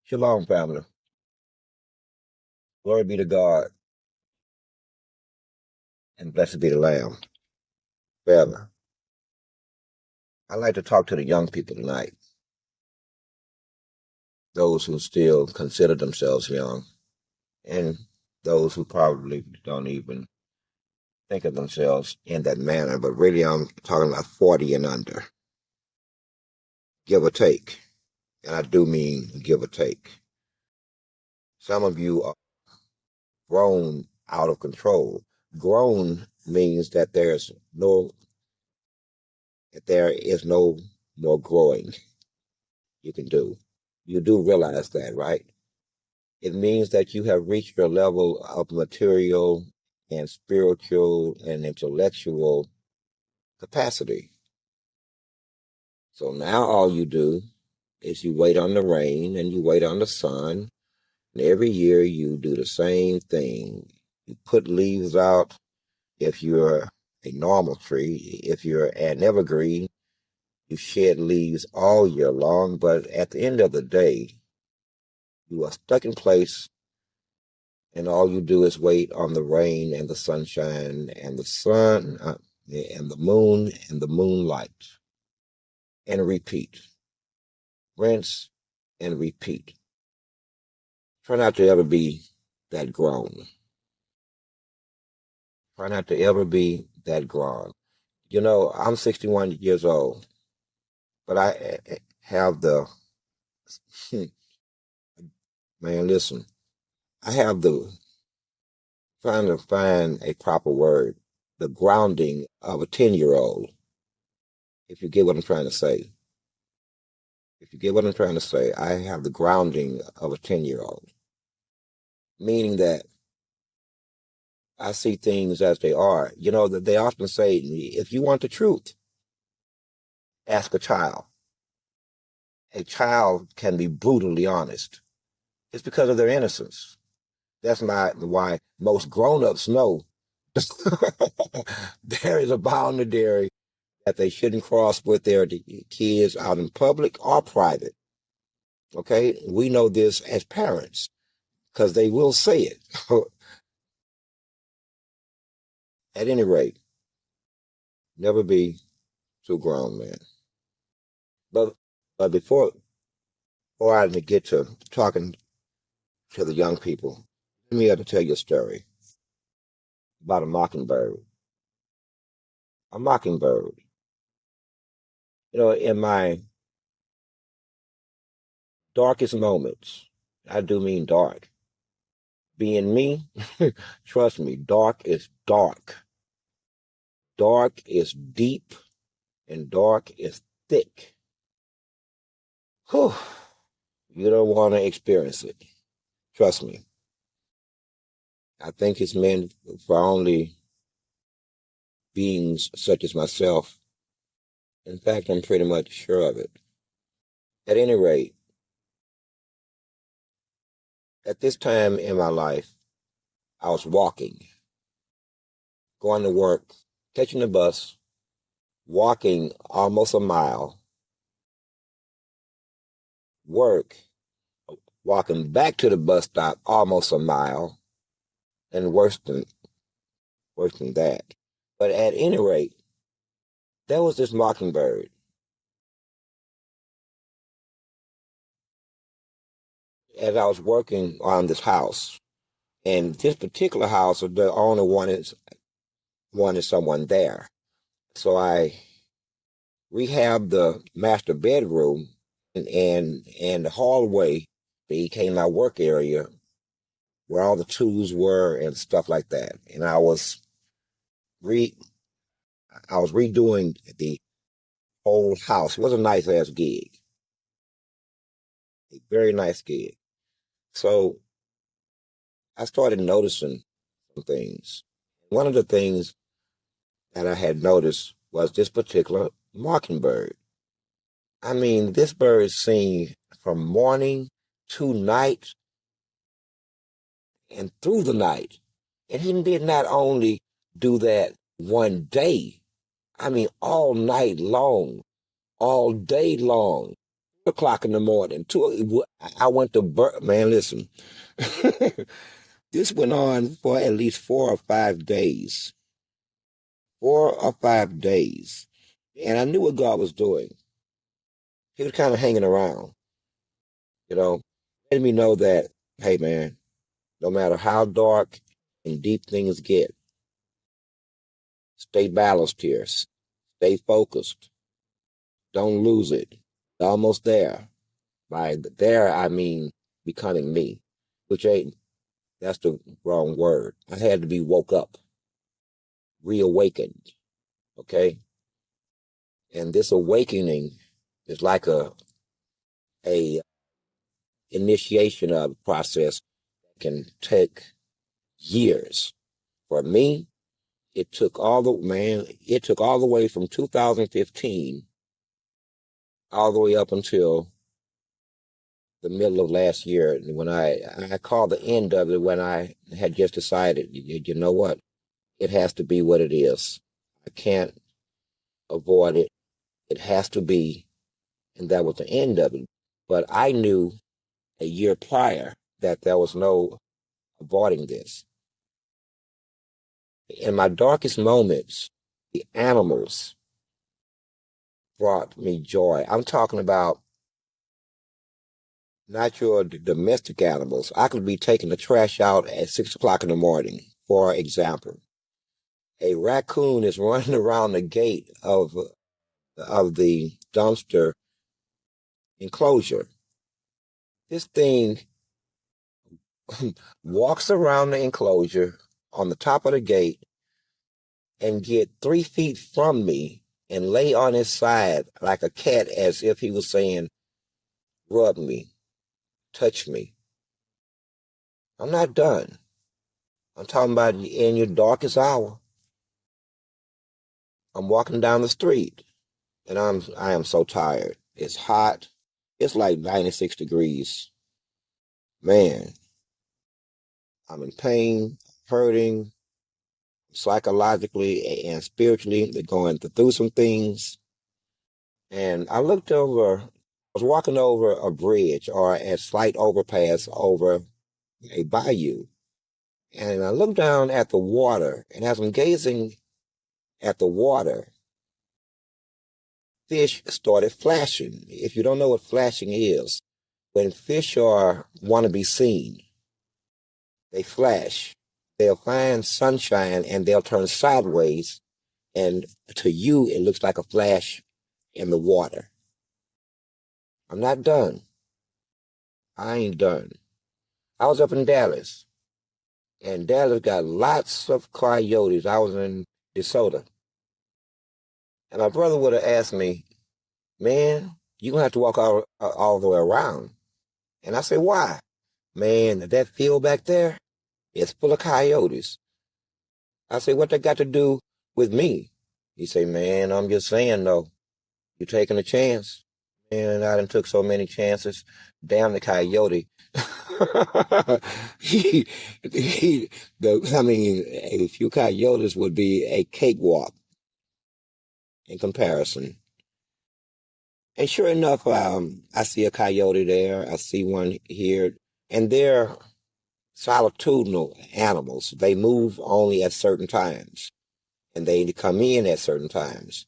Shalom, family. Glory be to God, and blessed be the Lamb. Family, I'd like to talk to the young people tonight, those who still consider themselves young, and those who probably don't even think of themselves in that manner, but really I'm talking about 40 and under, give or take. And I do mean give or take. Some of you are grown out of control. Grown means that there is no more growing you can do. You do realize that, right? It means that you have reached your level of material and spiritual and intellectual capacity. So now all you do is you wait on the rain and you wait on the sun. And every year you do the same thing. You put leaves out if you're a normal tree. If you're an evergreen, you shed leaves all year long. But at the end of the day, you are stuck in place, and all you do is wait on the rain and the sunshine and the sun and the moon and the moonlight, and repeat. Rinse and repeat. Try not to ever be that grown. Try not to ever be that grown. You know, I'm 61 years old, but I have the, man, listen, I have the, trying to find a proper word, the grounding of a 10-year-old, if you get what I'm trying to say. If you get what I'm trying to say, I have the grounding of a 10-year-old, meaning that I see things as they are. You know, that they often say, if you want the truth, ask a child. A child can be brutally honest. It's because of their innocence. That's why most grown-ups know there is a boundary that they shouldn't cross with their kids out in public or private. Okay? We know this as parents because they will say it. At any rate, never be too grown, man. But before I get to talking to the young people, let me have to tell you a story about a mockingbird. A mockingbird. You know, in my darkest moments, I do mean dark. Being me, trust me, dark is dark. Dark is deep and dark is thick. Whew, you don't want to experience it. Trust me. I think it's meant for only beings such as myself. In fact, I'm pretty much sure of it. At any rate, at this time in my life, I was walking, going to work, catching the bus, walking almost a mile, work, walking back to the bus stop almost a mile, and worse than that. But at any rate, there was this mockingbird. As I was working on this house, and this particular house, the owner wanted someone there. So I rehabbed the master bedroom and the hallway became my work area where all the tools were and stuff like that. And re I was redoing the whole house. It was a nice ass gig, a very nice gig. So I started noticing some things. One of the things that I had noticed was this particular mockingbird. I mean, this bird sings from morning to night and through the night. And he did not only do that one day, I mean, all night long, all day long. o'clock in the morning. I went to man. Listen, this went on for at least 4 or 5 days. 4 or 5 days, and I knew what God was doing. He was kind of hanging around, you know, letting me know that, hey, man, no matter how dark and deep things get, stay balanced here. Stay focused. Don't lose it. Almost there. By there, I mean becoming me, which ain't, that's the wrong word. I had to be woke up, reawakened, okay? And this awakening is like a initiation of a process that can take years. For me, it took all the way from 2015 all the way up until the middle of last year when I call the end of it when I had just decided, you know what? It has to be what it is. I can't avoid it. It has to be, and that was the end of it. But I knew a year prior that there was no avoiding this. In my darkest moments, the animals brought me joy. I'm talking about not your domestic animals. I could be taking the trash out at 6 o'clock in the morning, for example. A raccoon is running around the gate of the dumpster enclosure. This thing walks around the enclosure on the top of the gate and get 3 feet from me and lay on his side like a cat as if he was saying, rub me, touch me. I'm not done. I'm talking about in your darkest hour. I'm walking down the street and I am so tired. It's hot. It's like 96 degrees. Man, I'm in pain, hurting psychologically and spiritually. They're going through some things. And I was walking over a bridge or a slight overpass over a bayou. And I looked down at the water, and as I'm gazing at the water, fish started flashing. If you don't know what flashing is, when fish want to be seen, they flash. They'll find sunshine and they'll turn sideways, and to you, it looks like a flash in the water. I'm not done. I ain't done. I was up in Dallas, and Dallas got lots of coyotes. I was in DeSoto, and my brother would have asked me, man, you're going to have to walk all the way around. And I said, why? Man, that field back there is full of coyotes. I said, what they got to do with me? He said, man, I'm just saying, though, you taking a chance. Man, I done took so many chances. Damn the coyote. he, I mean, a few coyotes would be a cakewalk in comparison. And sure enough, I see a coyote there. I see one here. And they're solitudinal animals. They move only at certain times. And they come in at certain times.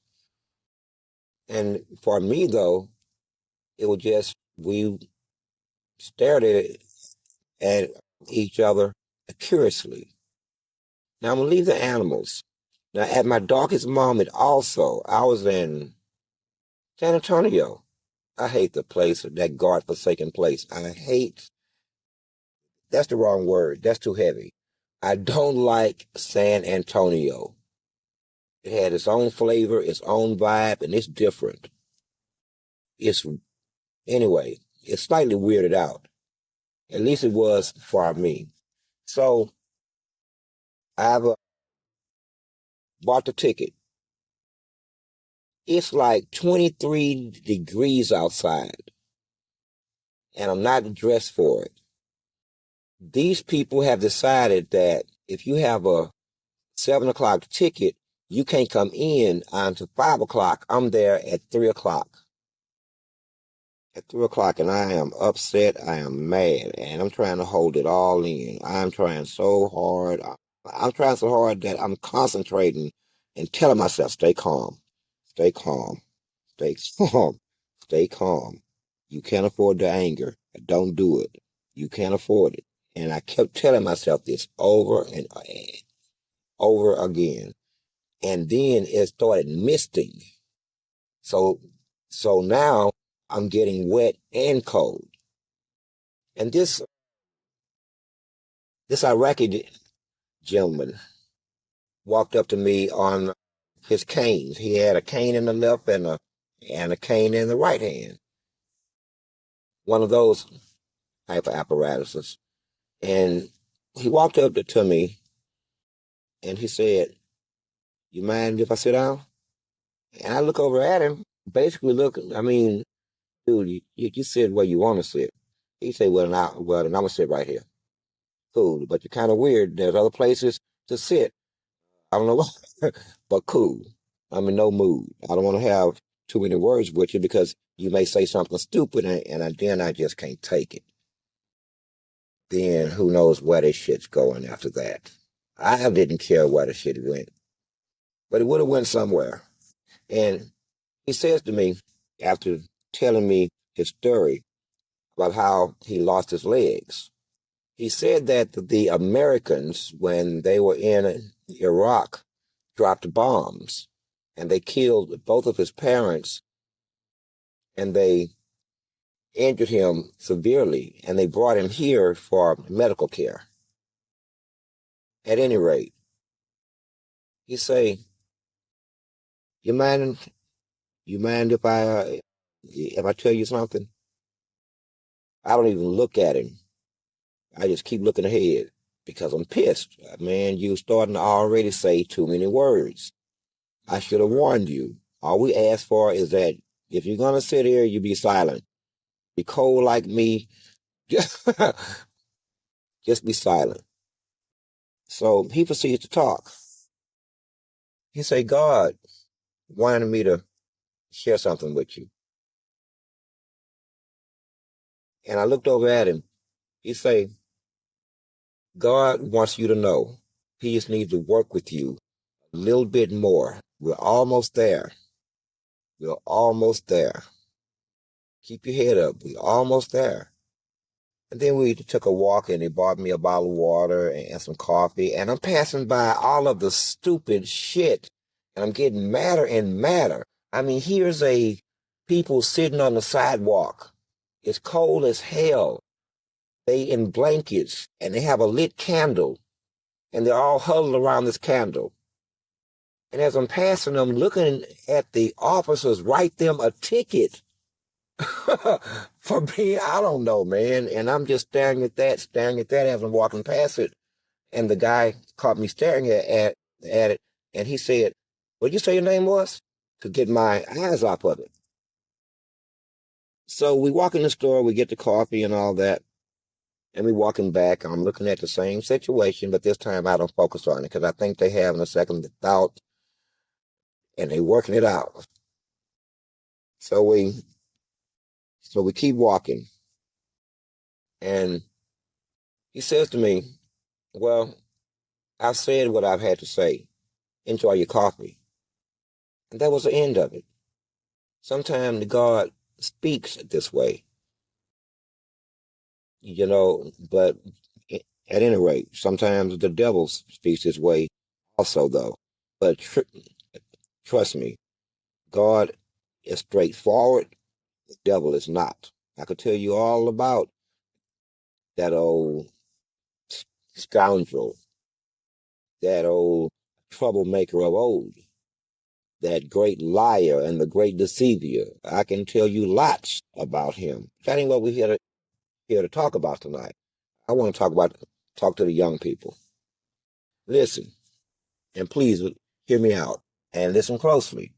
And for me, though, it was just, we stared at each other curiously. Now, I'm going to leave the animals. Now, at my darkest moment also, I was in San Antonio. I hate the place, that God-forsaken place. That's the wrong word. That's too heavy. I don't like San Antonio. It had its own flavor, its own vibe, and it's different. Anyway, it's slightly weirded out. At least it was for me. So I've bought the ticket. It's like 23 degrees outside, and I'm not dressed for it. These people have decided that if you have a 7 o'clock ticket, you can't come in until 5 o'clock. I'm there at 3 o'clock. at 3 o'clock, and I am upset. I am mad, and I'm trying to hold it all in. I'm trying so hard. I'm trying so hard that I'm concentrating and telling myself, stay calm, stay calm, stay calm, stay calm. You can't afford the anger. Don't do it. You can't afford it. And I kept telling myself this over and over again. And then it started misting. So, so now I'm getting wet and cold. And this Iraqi gentleman walked up to me on his canes. He had a cane in the left and a cane in the right hand. One of those type of apparatuses. And he walked up to me and he said, "You mind if I sit down?" And I look over at him, basically look, I mean, dude, you sit where you want to sit. He said, then I'm gonna sit right here. Cool, but you're kind of weird. There's other places to sit. I don't know why, but cool. I'm in no mood. I don't want to have too many words with you because you may say something stupid then I just can't take it. Then who knows where this shit's going after that. I didn't care where the shit went, but it would have went somewhere. And he says to me, after telling me his story about how he lost his legs, he said that the Americans, when they were in Iraq, dropped bombs and they killed both of his parents and they injured him severely and they brought him here for medical care. At any rate, he say, "You mind? You mind if I tell you something?" I don't even look at him. I just keep looking ahead because I'm pissed. Man, you starting to already say too many words. I should have warned you. All we ask for is that if you're gonna sit here, you be silent. Be cold like me. Just be silent. So he proceeds to talk. He say, "God wanted me to share something with you." And I looked over at him. He say, "God wants you to know he just needs to work with you a little bit more. We're almost there. We're almost there. Keep your head up. We're almost there." And then we took a walk and he bought me a bottle of water and some coffee. And I'm passing by all of the stupid shit. And I'm getting madder and madder. I mean, here's a people sitting on the sidewalk. It's cold as hell. They in blankets and they have a lit candle. And they're all huddled around this candle. And as I'm passing them, looking at the officers write them a ticket. For me, I don't know, man. And I'm just staring at that as I'm walking past it. And the guy caught me staring at it. And he said, "What'd you say your name was?" To get my eyes off of it. So we walk in the store, we get the coffee and all that. And we walking back. I'm looking at the same situation, but this time I don't focus on it because I think they having a second thought and they working it out. So we keep walking. And he says to me, "Well, I've said what I've had to say. Enjoy your coffee." And that was the end of it. Sometimes God speaks this way, but at any rate, sometimes the devil speaks this way also, though. But trust me, God is straightforward. The devil is not. I could tell you all about that old scoundrel, that old troublemaker of old, that great liar and the great deceiver. I can tell you lots about him. That ain't what we're here to talk about tonight. I want to talk to the young people. Listen, and please hear me out and listen closely.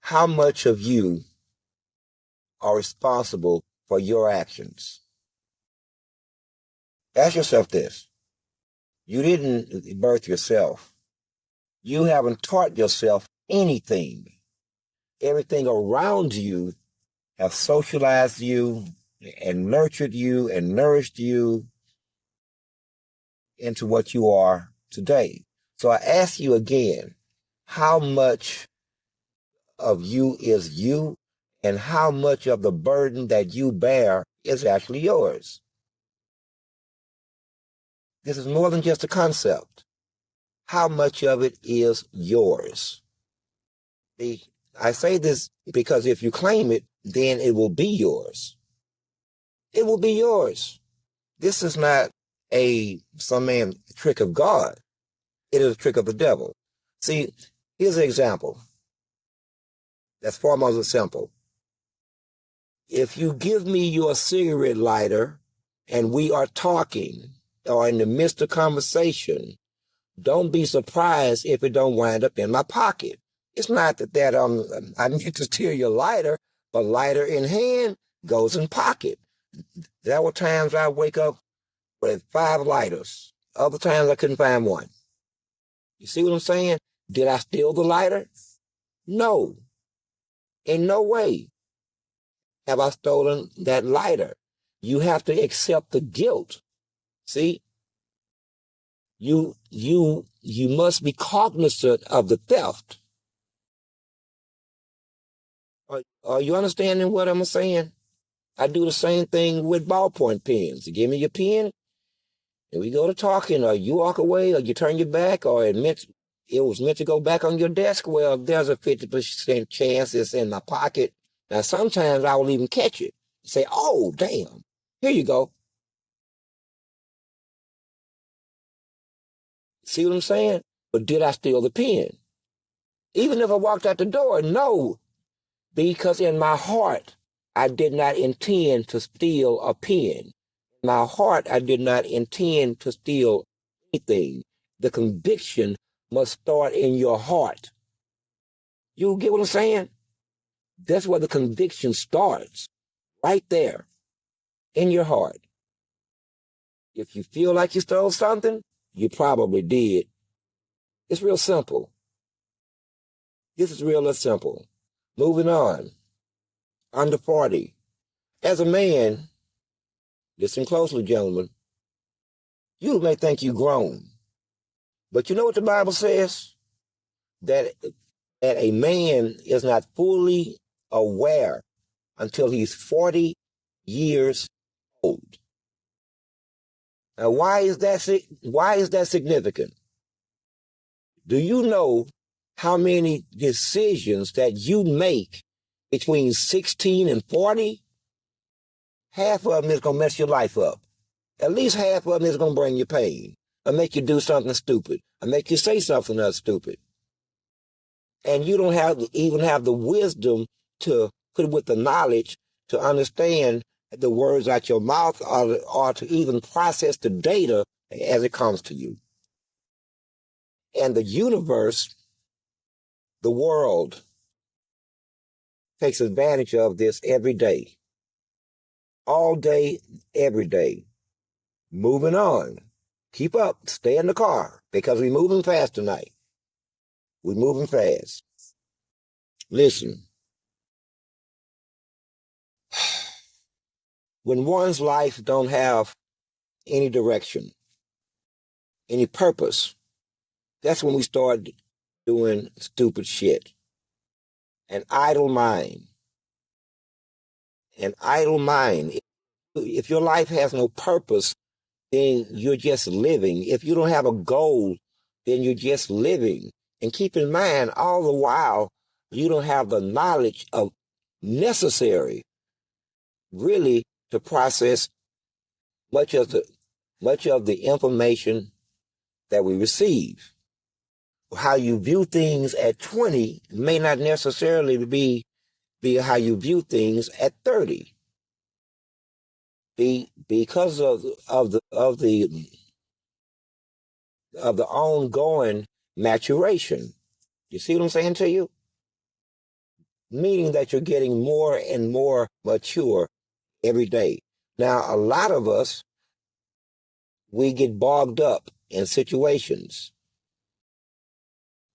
How much of you are responsible for your actions? Ask yourself this. You didn't birth yourself. You haven't taught yourself anything. Everything around you have socialized you and nurtured you and nourished you into what you are today. So I ask you again, how much of you is you, and how much of the burden that you bear is actually yours? This is more than just a concept. How much of it is yours? I say this because if you claim it, then it will be yours. It will be yours. This is not some man trick of God. It is a trick of the devil. See, here's an example that's far more simple. If you give me your cigarette lighter and we are talking or in the midst of conversation, don't be surprised if it don't wind up in my pocket. It's not that I need to steal your lighter, but lighter in hand goes in pocket. There were times I wake up with 5 lighters. Other times I couldn't find one. You see what I'm saying? Did I steal the lighter? No. In no way have I stolen that lighter. You have to accept the guilt. See? You must be cognizant of the theft. Are you understanding what I'm saying? I do the same thing with ballpoint pens. You give me your pen, and we go to talking, or you walk away, or you turn your back, or it was meant to go back on your desk. Well, there's a 50% chance it's in my pocket. Now, sometimes I will even catch it. Say, oh, damn, here you go. See what I'm saying? But did I steal the pen? Even if I walked out the door, no, because in my heart, I did not intend to steal a pen. In my heart, I did not intend to steal anything. The conviction must start in your heart. You get what I'm saying? That's where the conviction starts, right there, in your heart. If you feel like you stole something, you probably did. It's real simple. This is real simple. Moving on. Under 40. As a man, listen closely, gentlemen, you may think you've grown, but you know what the Bible says? That a man is not fully aware until he's 40 years old. Now, why is that significant? Do you know how many decisions that you make between 16 and 40? Half of them is going to mess your life up. At least half of them is going to bring you pain, or make you do something stupid, or make you say something else stupid. And you don't even have the wisdom to put with the knowledge to understand the words out your mouth, or to even process the data as it comes to you. And the universe, the world, takes advantage of this every day. All day, every day. Moving on. Keep up. Stay in the car, because we're moving fast tonight. We're moving fast. Listen. When one's life don't have any direction, any purpose, that's when we start doing stupid shit. An idle mind. An idle mind. If your life has no purpose, then you're just living. If you don't have a goal, then you're just living. And keep in mind, all the while, you don't have the knowledge of necessary, really, to process much of the information that we receive. How you view things at 20 may not necessarily be how you view things at 30. Because of the ongoing maturation. You see what I'm saying to you? Meaning that you're getting more and more mature every day. Now, a lot of us, we get bogged up in situations.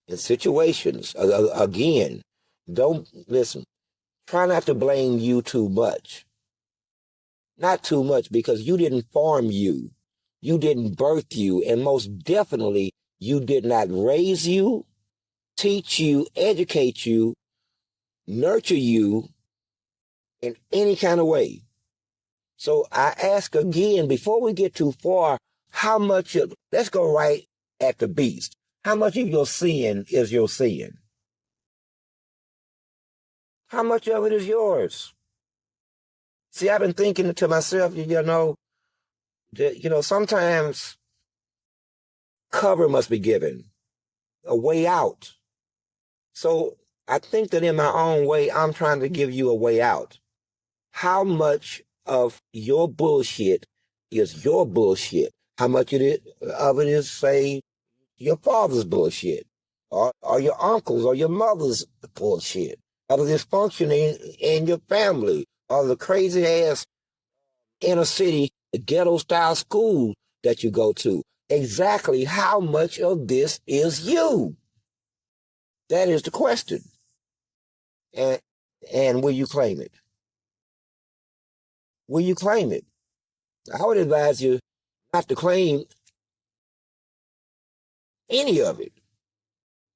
Again, Don't listen. Try not to blame you too much. Not too much, because you didn't form you. You didn't birth you. And most definitely, you did not raise you, teach you, educate you, nurture you in any kind of way. So I ask again, before we get too far, let's go right at the beast. How much of your sin is your sin? How much of it is yours? See, I've been thinking to myself, sometimes cover must be given, a way out. So I think that in my own way, I'm trying to give you a way out. How much of your bullshit is your bullshit? How much of it is, say, your father's bullshit, or your uncle's or your mother's bullshit, or the dysfunction in your family, or the crazy ass inner city ghetto style school that you go to? Exactly how much of this is you? That is the question. And will you claim it? Will you claim it? I would advise you not to claim any of it.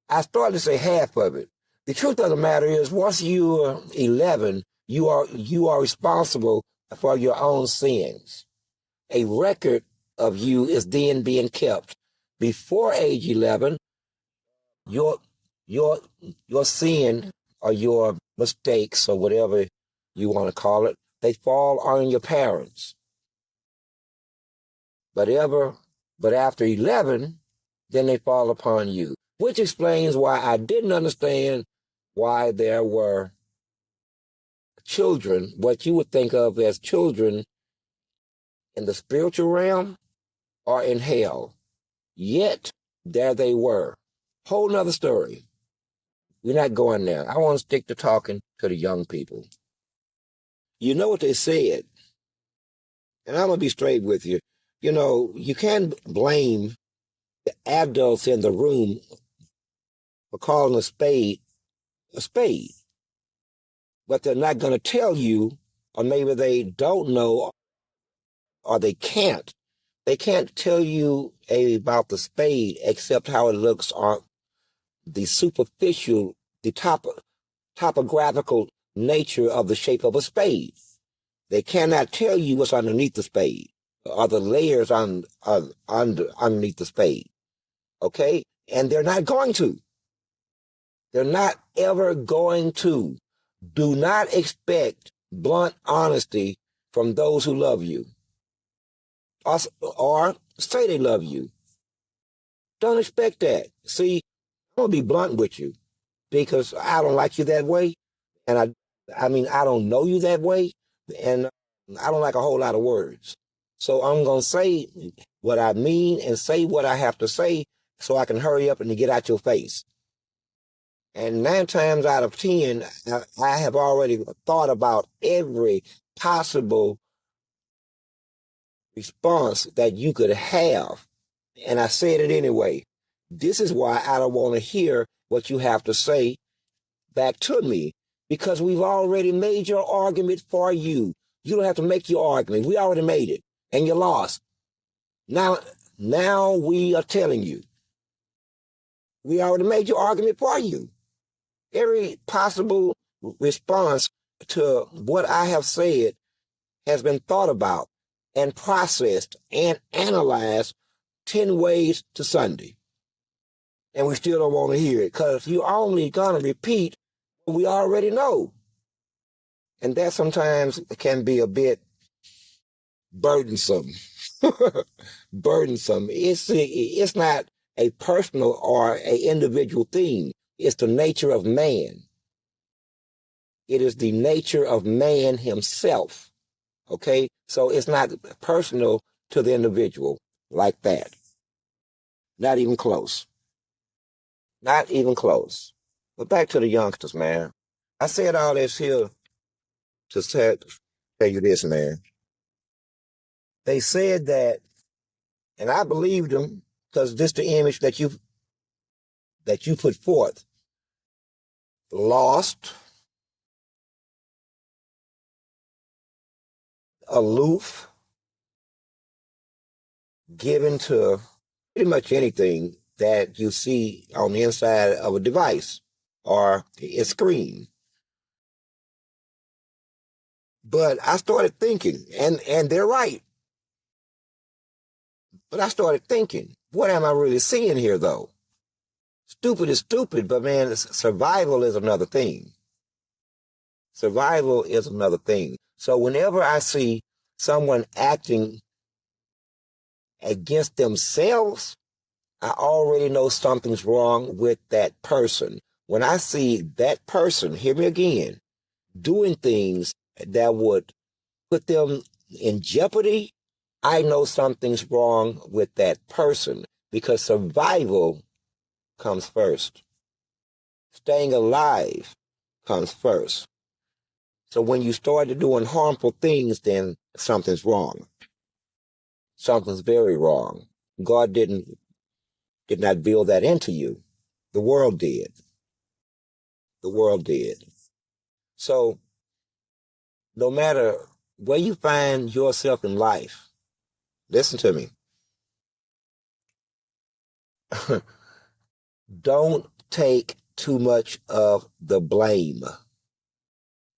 I started to say half of it. The truth of the matter is, once you are 11, you are responsible for your own sins. A record of you is then being kept. Before age 11, your your your sin or your mistakes or whatever you want to call it, they fall on your parents. But after 11, then they fall upon you, which explains why I didn't understand why there were children, what you would think of as children, in the spiritual realm or in hell. Yet, there they were. Whole nother story. We're not going there. I want to stick to talking to the young people. You know what they said, and I'm going to be straight with you. You can't blame the adults in the room for calling a spade, but they're not going to tell you, or maybe they don't know, or they can't. They can't tell you about the spade except how it looks on the superficial, the topographical nature of the shape of a spade. They cannot tell you what's underneath the spade, or the layers underneath the spade. Okay? And they're not going to. They're not ever going to. Do not expect blunt honesty from those who love you, or say they love you. Don't expect that. See, I'm going to be blunt with you, because I don't like you that way. And I don't know you that way. And I don't like a whole lot of words. So I'm going to say what I mean and say what I have to say so I can hurry up and get out your face. And 9 times out of 10, I have already thought about every possible response that you could have. And I said it anyway. This is why I don't want to hear what you have to say back to me, because we've already made your argument for you. You don't have to make your argument. We already made it, and you lost. Now we are telling you. We already made your argument for you. Every possible response to what I have said has been thought about and processed and analyzed 10 ways to Sunday. And we still don't want to hear it, because you're only going to repeat what we already know. And that sometimes can be a bit burdensome. Burdensome. It's not a personal or an individual thing. It's the nature of man. It is the nature of man himself. Okay? So it's not personal to the individual like that. Not even close. Not even close. But back to the youngsters, man. I said all this here to tell you this, man. They said that, and I believed them, because this is the image that you put forth lost, aloof, given to pretty much anything that you see on the inside of a device or a screen. But I started thinking, and they're right. But I started thinking, what am I really seeing here, though? Stupid is stupid, but man, survival is another thing. Survival is another thing. So whenever I see someone acting against themselves, I already know something's wrong with that person. When I see that person, hear me again, doing things that would put them in jeopardy, I know something's wrong with that person because survival comes first. Staying alive comes first. So when you start doing harmful things, then something's wrong. Something's very wrong. God did not build that into you. The world did. The world did. So no matter where you find yourself in life, listen to me. Don't take too much of the blame.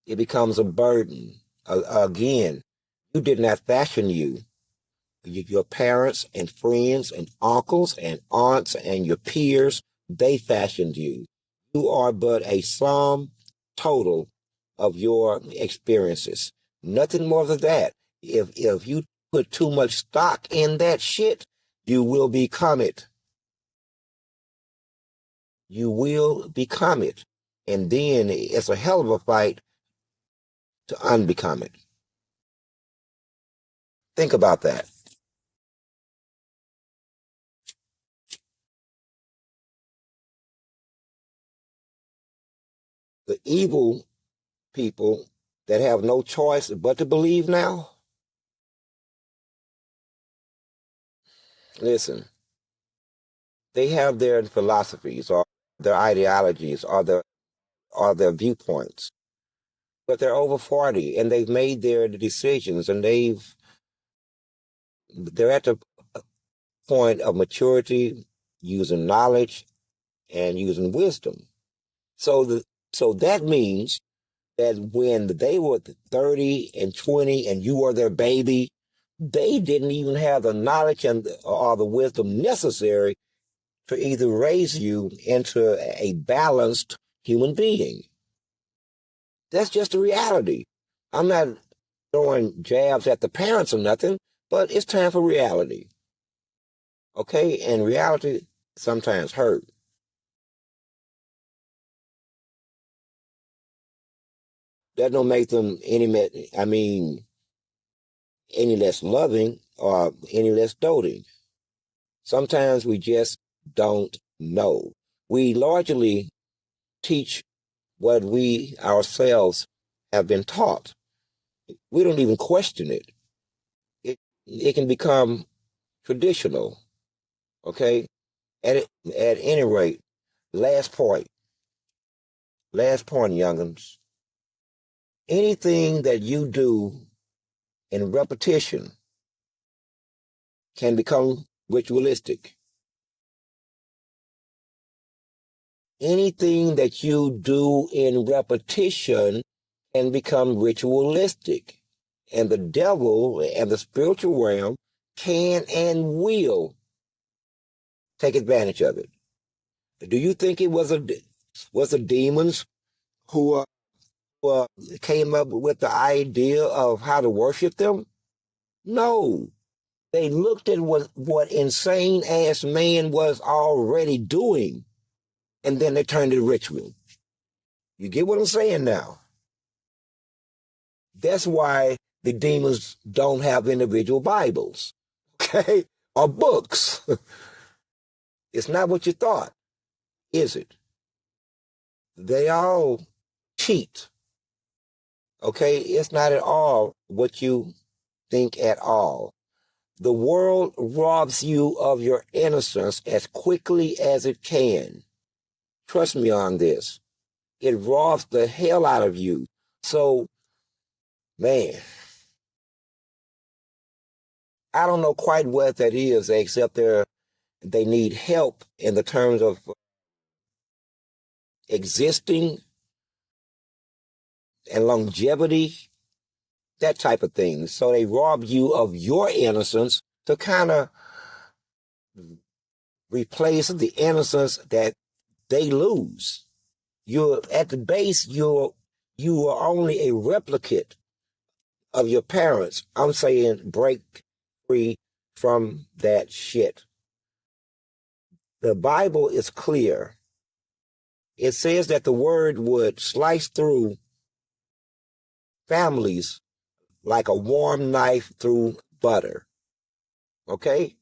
It becomes a burden. Again, you did not fashion you. Your parents and friends and uncles and aunts and your peers, they fashioned you. You are but a sum total of your experiences. Nothing more than that. If you put too much stock in that shit, you will become it. You will become it. And then it's a hell of a fight to unbecome it. Think about that. The evil people that have no choice but to believe now, listen, they have their philosophies or their ideologies or their viewpoints, but they're over 40 and they've made their decisions and they're at the point of maturity, using knowledge and using wisdom. So that means that when they were 30 and 20 and you were their baby, they didn't even have the knowledge or the wisdom necessary to either raise you into a balanced human being. That's just the reality. I'm not throwing jabs at the parents or nothing, but it's time for reality. Okay? And reality sometimes hurt. That don't make them any less loving or any less doting. Sometimes we just don't know. We largely teach what we ourselves have been taught. We don't even question it. It can become traditional. Okay? At any rate, last point, young'uns. Anything that you do in repetition can become ritualistic. Anything that you do in repetition can become ritualistic. And the devil and the spiritual realm can and will take advantage of it. Do you think it was the demons who came up with the idea of how to worship them? No. They looked at what insane ass man was already doing, and then they turned it ritual. You get what I'm saying now? That's why the demons don't have individual Bibles, okay, or books. It's not what you thought, is it? They all cheat, okay? It's not at all what you think at all. The world robs you of your innocence as quickly as it can. Trust me on this. It robs the hell out of you. So, man, I don't know quite what that is, except they need help in the terms of existing and longevity, that type of thing. So they rob you of your innocence to kind of replace the innocence that they lose. You're at the base, you are only a replicate of your parents. I'm saying break free from that shit. The Bible is clear. It says that the word would slice through families like a warm knife through butter. Okay?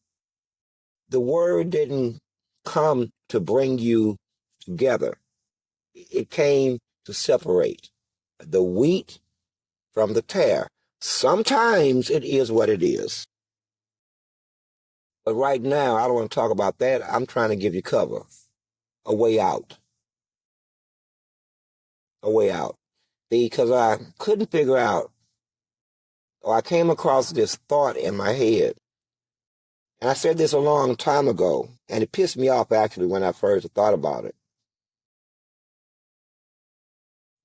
The word didn't come to bring you together. It came to separate the wheat from the tare. Sometimes it is what it is. But right now, I don't want to talk about that. I'm trying to give you cover, a way out, a way out. Because I couldn't figure out, or I came across this thought in my head. And I said this a long time ago, and it pissed me off actually when I first thought about it.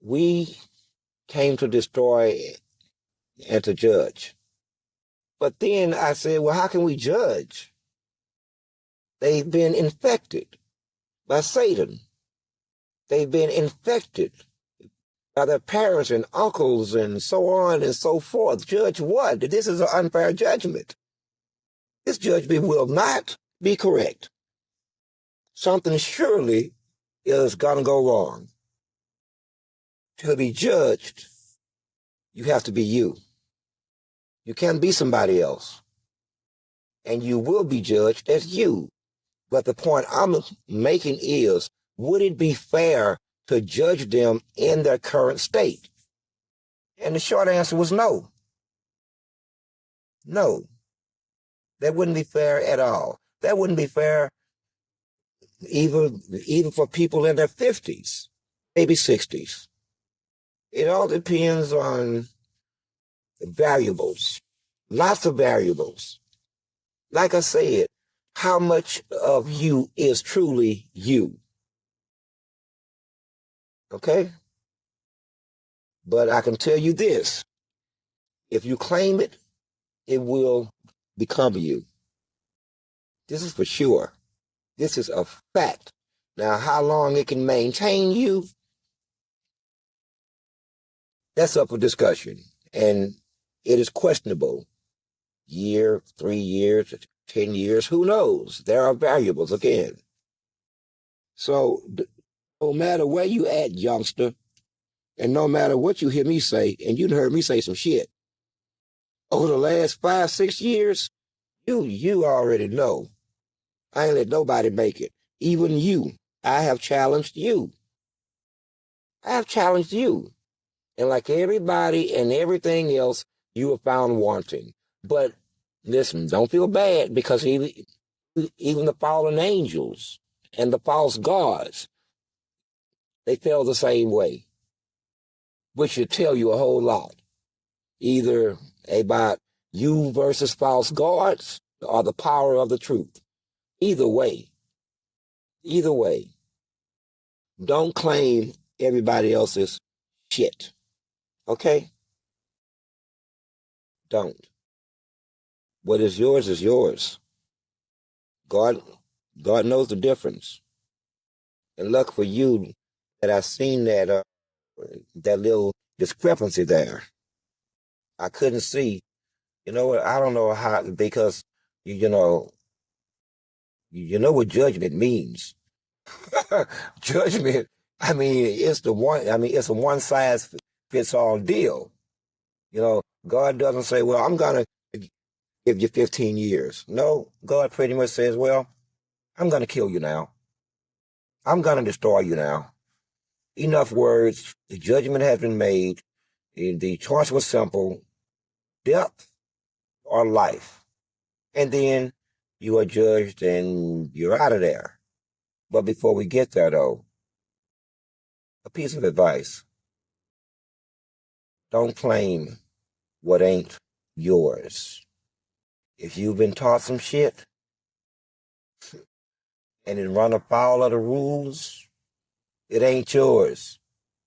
We came to destroy and to judge. But then I said, well, how can we judge? They've been infected by Satan. They've been infected by their parents and uncles and so on and so forth. Judge what? This is an unfair judgment. This judgment will not be correct. Something surely is going to go wrong. To be judged, you have to be you. You can't be somebody else. And you will be judged as you. But the point I'm making is, would it be fair to judge them in their current state? And the short answer was no. No. That wouldn't be fair at all. That wouldn't be fair even for people in their 50s, maybe 60s. It all depends on variables, lots of variables. Like I said, how much of you is truly you? Okay? But I can tell you this, if you claim it, it will become you. This is for sure. This is a fact. Now, how long it can maintain you, that's up for discussion. And it is questionable. Year, 3 years, 10 years, who knows? There are variables again. So no matter where you at, youngster, and no matter what you hear me say, and you heard me say some shit, over the last 5, 6 years, you already know. I ain't let nobody make it. Even you. I have challenged you. I have challenged you. And like everybody and everything else, you are found wanting. But listen, don't feel bad, because even the fallen angels and the false gods, they fell the same way, which should tell you a whole lot. Either about you versus false gods or the power of the truth. Either way, don't claim everybody else's shit. Okay? Don't. What is yours is yours. God knows the difference. And luck for you that I seen that little discrepancy there. I couldn't see. You know what? I don't know how, because you know what judgment means. Judgment. I mean, it's a one size fits all deal. God doesn't say, well, I'm gonna give you 15 years. No, God pretty much says, well, I'm gonna kill you now. I'm gonna destroy you now. Enough words. The judgment has been made. The choice was simple: death or life. And then you are judged and you're out of there. But before we get there, though, A piece of advice: don't claim what ain't yours. If you've been taught some shit and it run afoul of the rules, it ain't yours.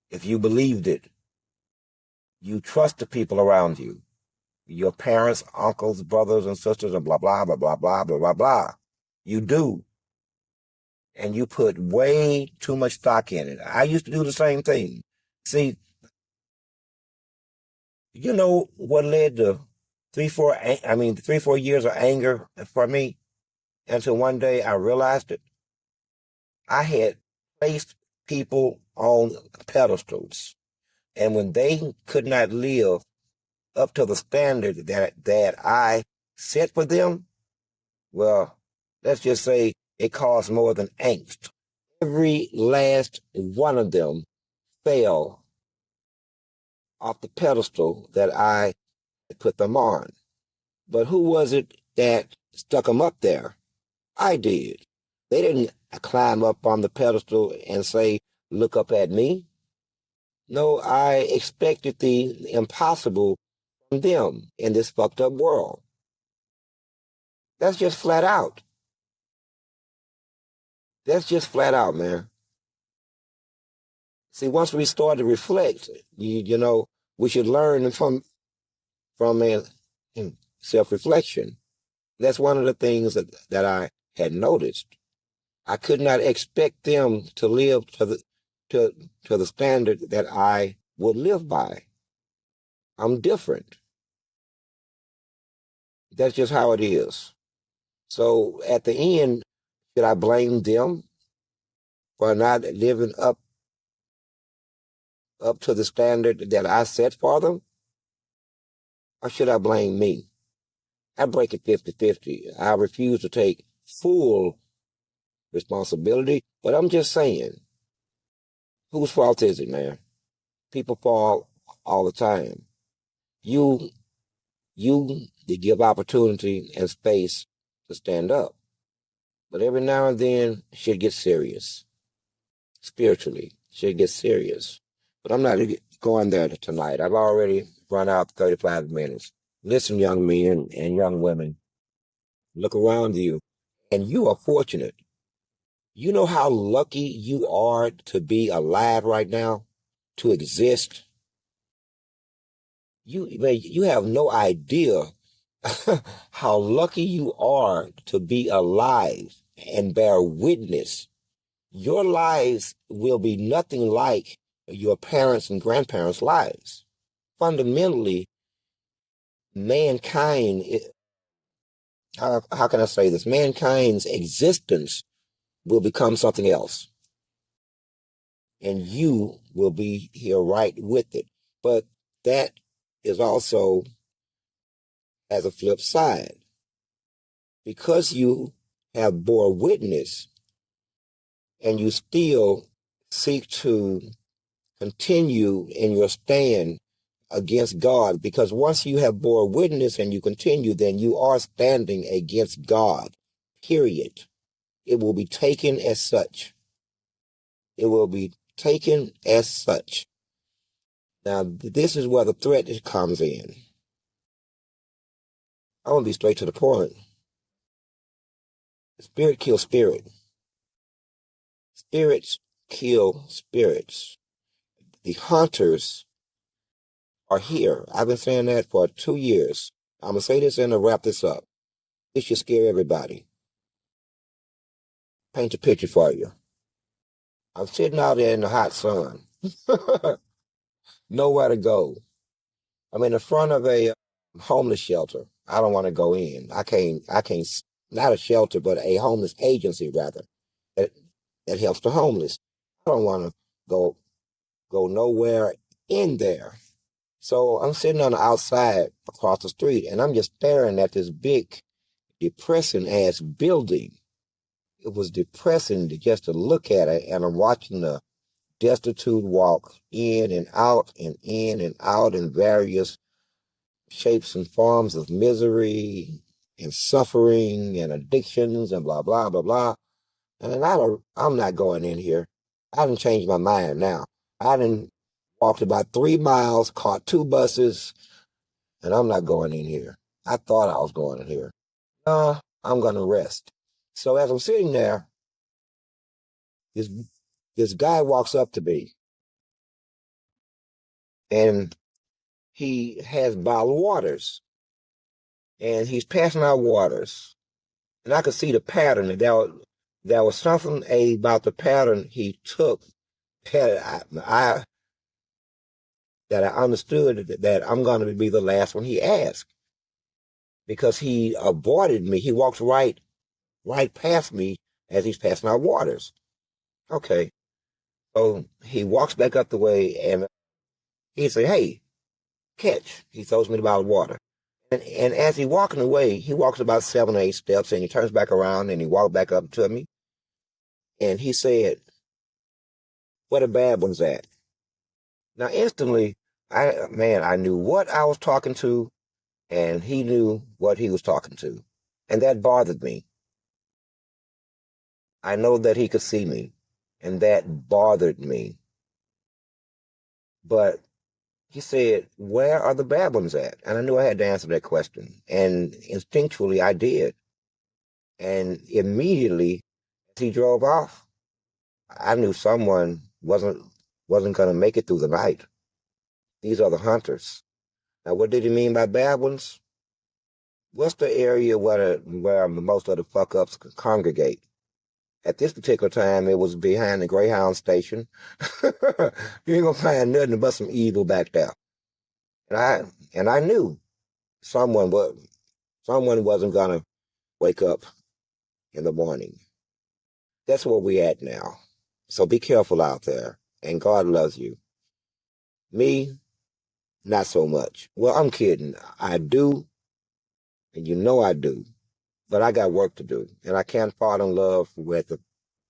If you believed it, you trust the people around you, your parents, uncles, brothers, and sisters, and blah, blah, blah, blah, blah, blah, blah, blah. You do. And you put way too much stock in it. I used to do the same thing. See, you know what led to 3, 4 years of anger for me until one day I realized it. I had placed people on pedestals, and when they could not live up to the standard that I set for them, well, let's just say it caused more than angst. Every last one of them fell off the pedestal that I put them on. But who was it that stuck them up there? I did. They didn't climb up on the pedestal and say, look up at me. No, I expected the impossible from them in this fucked up world. That's just flat out. That's just flat out, man. See, once we start to reflect, you know, we should learn from self-reflection. That's one of the things that I had noticed. I could not expect them to live to the standard that I would live by. I'm different. That's just how it is. So at the end, should I blame them for not living up to the standard that I set for them? Or should I blame me? I break it 50-50. I refuse to take full responsibility, but I'm just saying, whose fault is it, man? People fall all the time. You to give opportunity and space to stand up. But every now and then, shit gets serious. Spiritually, shit gets serious. But I'm not going there tonight. I've already run out 35 minutes. Listen, young men and young women, look around you, and you are fortunate. You know how lucky you are to be alive right now, to exist? You have no idea how lucky you are to be alive and bear witness. Your lives will be nothing like your parents' and grandparents' lives. Fundamentally, mankind, how can I say this? Mankind's existence will become something else, and you will be here right with it. But that is also as a flip side. Because you have bore witness and you still seek to continue in your stand against God, because once you have bore witness and you continue, then you are standing against God, period. It will be taken as such. It will be taken as such. Now, this is where the threat comes in. I want to be straight to the point. Spirit kills spirit. Spirits kill spirits. The hunters are here. I've been saying that for 2 years. I'm going to say this and to wrap this up. This should scare everybody. Paint a picture for you. I'm sitting out there in the hot sun. Nowhere to go. I'm in the front of a homeless shelter. I don't want to go in. I can't, not a shelter, but a homeless agency rather, that, that helps the homeless. I don't want to go nowhere in there. So I'm sitting on the outside across the street, and I'm just staring at this big, depressing ass building. It was depressing just to look at it, and I'm watching the destitute walk in and out and in and out in various shapes and forms of misery and suffering and addictions and blah, blah, blah, blah. And I'm not going in here. I haven't changed my mind now. I done walked about 3 miles, caught two buses, and I'm not going in here. I thought I was going in here. No, I'm going to rest. So as I'm sitting there, this this guy walks up to me, and he has bottled waters, and he's passing out waters, and I could see the pattern. And there was something about the pattern he took that that I understood that I'm going to be the last one he asked because he avoided me. He walks right past me as he's passing out waters. Okay, so he walks back up the way, and he said, "Hey, catch." He throws me the bottle of water. And as he walking away, he walks about 7 or 8 steps, and he turns back around and he walked back up to me, and he said, "Where the bad ones at?" Now instantly, I knew what I was talking to, and he knew what he was talking to, and that bothered me. I know that he could see me, and that bothered me. But he said, "Where are the bad ones at?" And I knew I had to answer that question, and instinctually I did. And immediately, as he drove off, I knew someone wasn't going to make it through the night. These are the hunters. Now, what did he mean by bad ones? What's the area where most of the fuck ups congregate? At this particular time, it was behind the Greyhound station. You ain't gonna find nothing but some evil back there. And I knew someone wasn't gonna wake up in the morning. That's where we at now. So be careful out there. And God loves you. Me, not so much. Well, I'm kidding. I do, and you know I do. But I got work to do. And I can't fall in love with the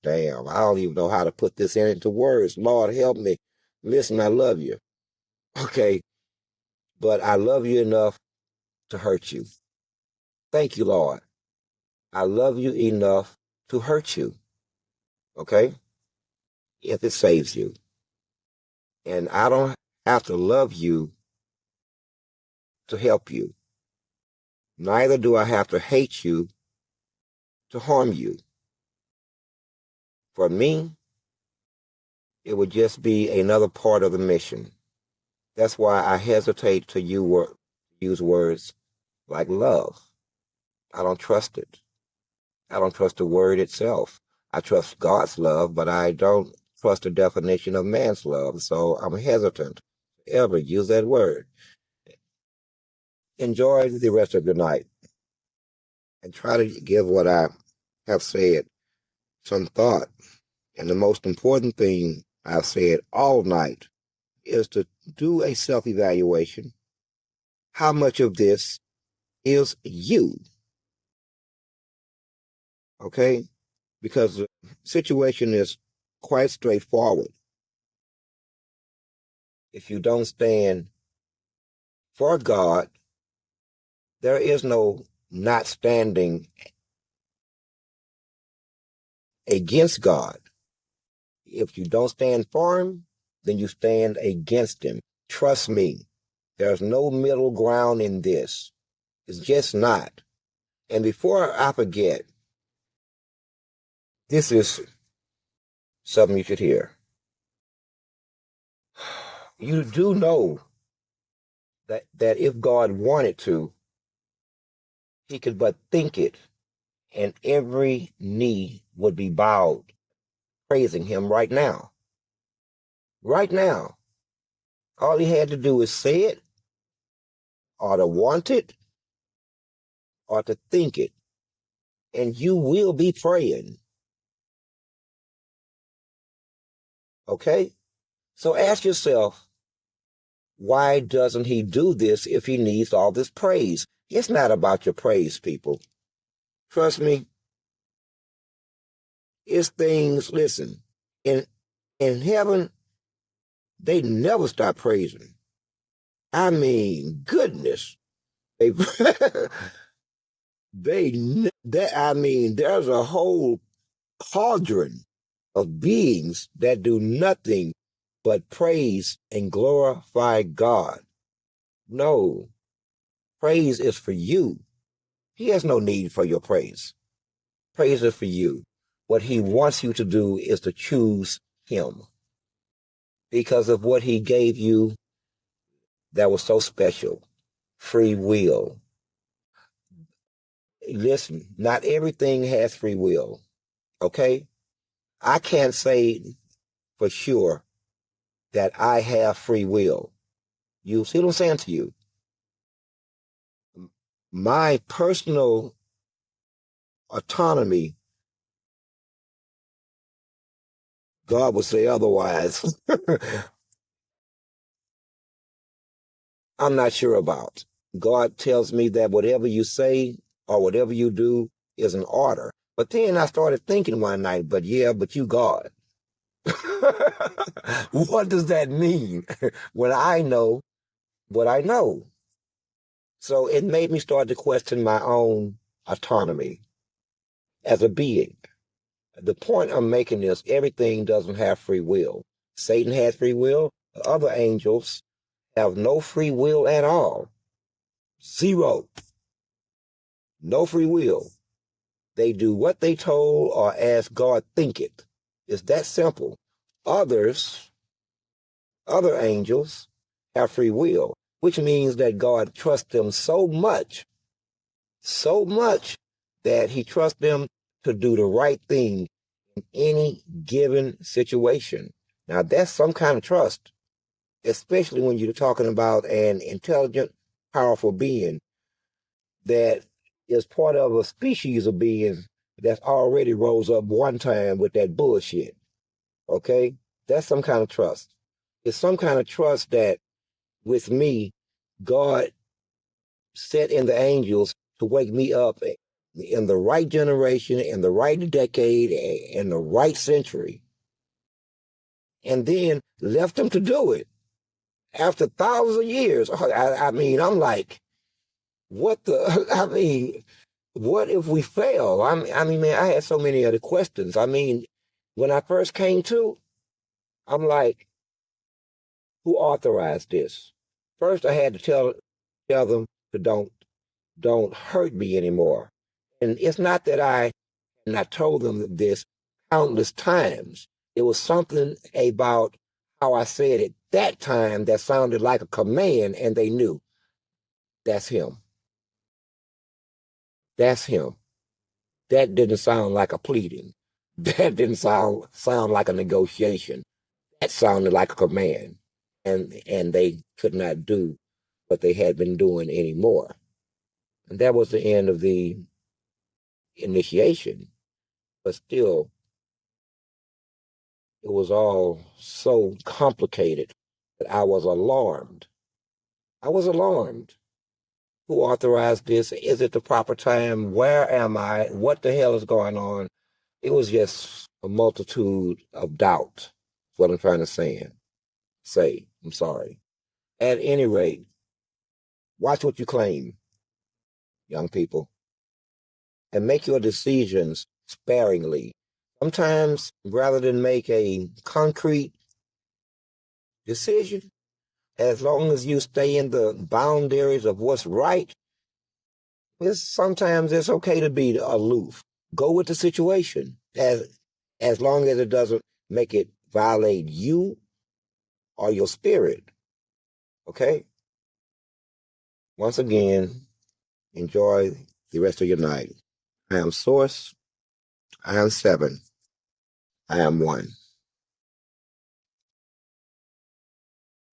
damn. I don't even know how to put this into words. Lord, help me. Listen, I love you. Okay. But I love you enough to hurt you. Thank you, Lord. I love you enough to hurt you. Okay? If it saves you. And I don't have to love you to help you. Neither do I have to hate you to harm you. For me, it would just be another part of the mission. That's why I hesitate to use words like love. I don't trust it. I don't trust the word itself. I trust God's love, but I don't trust the definition of man's love, so I'm hesitant to ever use that word. Enjoy the rest of your night and try to give what I have said some thought. And the most important thing I've said all night is to do a self-evaluation. How much of this is you? Okay? Because the situation is quite straightforward. If you don't stand for God, there is no not standing against God. If you don't stand for Him, then you stand against Him. Trust me, there's no middle ground in this. It's just not. And before I forget, this is something you should hear. You do know that if God wanted to, He could but think it, and every knee would be bowed, praising Him right now. Right now. All He had to do is say it, or to want it, or to think it, and you will be praying. Okay? So ask yourself, why doesn't He do this if He needs all this praise? It's not about your praise, people. Trust me, it's things, listen, in in heaven, they never stop praising. I mean, goodness. They, I mean, there's a whole cauldron of beings that do nothing but praise and glorify God. No, praise is for you. He has no need for your praise. Praise is for you. What he wants you to do is to choose him because of what he gave you that was so special. Free will. Listen, not everything has free will. Okay? I can't say for sure that I have free will. You see what I'm saying to you? My personal autonomy, God would say otherwise. I'm not sure about. God tells me that whatever you say or whatever you do is an order. But then I started thinking one night, but you God. What does that mean when I know what I know? So it made me start to question my own autonomy as a being. The point I'm making is everything doesn't have free will. Satan has free will. Other angels have no free will at all. Zero. No free will. They do what they told or as God thinketh. It's that simple. Others, other angels, have free will, which means that God trusts them so much that he trusts them to do the right thing in any given situation. Now, that's some kind of trust, especially when you're talking about an intelligent, powerful being that is part of a species of beings that's already rose up one time with that bullshit. Okay? That's some kind of trust. It's some kind of trust that with me, God set in the angels to wake me up in the right generation, in the right decade, in the right century, and then left them to do it after thousands of years. I mean, I'm like, what the? I mean, what if we fail? I mean, man, I had so many other questions. I mean, when I first came to, I'm like, who authorized this? First, I had to tell them to don't hurt me anymore. And it's not that and I told them this countless times. It was something about how I said it that time that sounded like a command, and they knew that's him. That's him. That didn't sound like a pleading. That didn't sound like a negotiation. That sounded like a command. And they could not do what they had been doing anymore. And that was the end of the initiation. But still, it was all so complicated that I was alarmed. I was alarmed. Who authorized this? Is it the proper time? Where am I? What the hell is going on? It was just a multitude of doubt. That's what I'm trying to say. I'm sorry. At any rate, watch what you claim, young people, and make your decisions sparingly. Sometimes, rather than make a concrete decision, as long as you stay in the boundaries of what's right, sometimes it's okay to be aloof. Go with the situation as long as it doesn't make it violate you or your spirit. Okay? Once again, enjoy the rest of your night. I am Source. I am Seven. I am One.